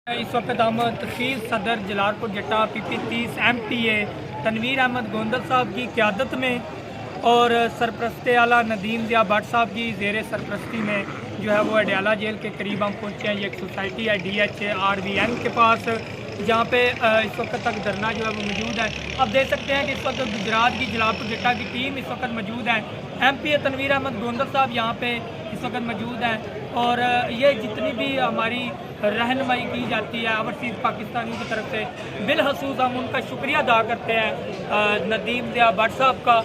इस वक्त हम तहसील सदर जलालपुर जट्टा PP30 MPA तनवीर अहमद गोंदल साहब की क़यादत में और सरपरस्त आला नदीम ज़िया भट्ट साहब की ज़ेर सरपरस्ती में जो है वो अडयाला जेल के करीब हम पहुँचे हैं। ये एक सोसाइटी है DHRVN के पास, जहाँ पे इस वक्त तक धरना जो है वो मौजूद है। अब देख सकते हैं कि इस वक्त गुजरात की जलालपुर जट्टा की टीम इस वक्त मौजूद है। MPA तनवीर अहमद गोंदल साहब यहाँ पे इस वक्त मौजूद हैं और ये जितनी भी हमारी रहनुमाई की जाती है ओवरसीज़ पाकिस्तानियों की तरफ से, बिलखसूस हम उनका शुक्रिया अदा करते हैं नदीम ज़िया भट्ट साहब का,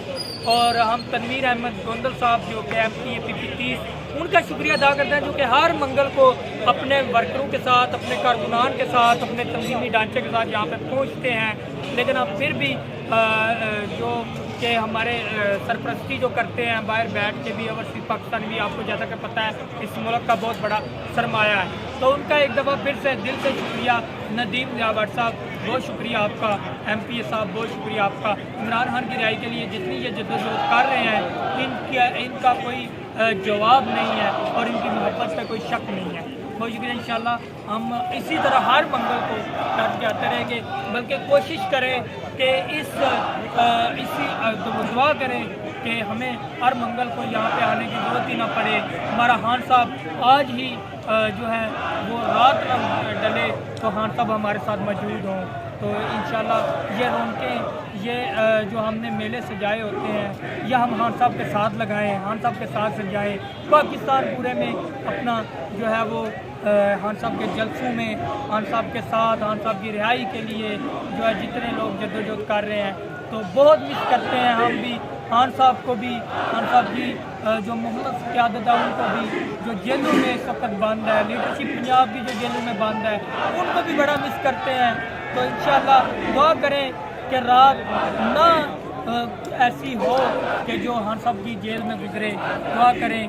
और हम तनवीर अहमद गोंदल साहब जो कि MPA PP30 उनका शुक्रिया अदा करते हैं, जो कि हर मंगल को अपने वर्करों के साथ, अपने कारकुनान के साथ, अपने तंजीमी ढांचे के साथ यहाँ पे पहुँचते हैं। लेकिन अब फिर भी जो कि हमारे सरपरस्ती जो करते हैं बाहर बैठ के भी, ओवरसीज़ पाकिस्तान भी आपको जैसा कि पता है इस मुल्क का बहुत बड़ा सरमाया है, तो उनका एक दफ़ा फिर से दिल से शुक्रिया नदीम ज़िया भट्ट साहब, बहुत शुक्रिया आपका। MPA साहब बहुत शुक्रिया आपका। इमरान खान की रिहाई के लिए जितनी ये जद्दोजहद कर रहे हैं इनका कोई जवाब नहीं है और इनकी मोहब्बत पे कोई शक नहीं है। बहुत शुक्रिया। इंशाल्लाह हम इसी तरह हर मंगल को करते आते रहेंगे, बल्कि कोशिश करें कि इसी दुआ करें कि हमें हर मंगल को यहाँ पे आने की ज़रूरत ही ना पड़े। हमारा खान साहब आज ही जो है वो रात डले तो खान साहब हमारे साथ मौजूद हों, तो इंशाल्लाह ये रौनकें, ये जो हमने मेले सजाए होते हैं यह हम खान साहब के साथ लगाएं, खान साहब के साथ सजाएं। पाकिस्तान पूरे में अपना जो है वो खान साहब के जलसों में, खान साहब के साथ, खान साहब की रिहाई के लिए जो है जितने लोग जद्दोजहद कर रहे हैं, तो बहुत मिस करते हैं हम भी खान साहब को भी, खान साहब की जो मुखलस क़यादत है उनको भी, जो जेलों में इस वक्त बंद है, लीडरशिप पंजाब भी जो जेलों में बंद है उनको भी बड़ा मिस करते हैं। तो इंशाल्लाह दुआ करें कि रात ना ऐसी हो कि जो खान साहब की जेल में गुजरे। दुआ करें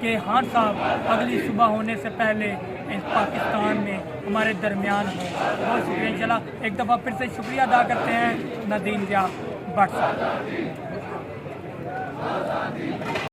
कि खान साहब अगली सुबह होने से पहले इस पाकिस्तान में हमारे दरमियान हो। बहुत शुक्रिया। इंशाल्लाह एक दफ़ा फिर से शुक्रिया अदा करते हैं नदीम ज़िया भट्ट साहब।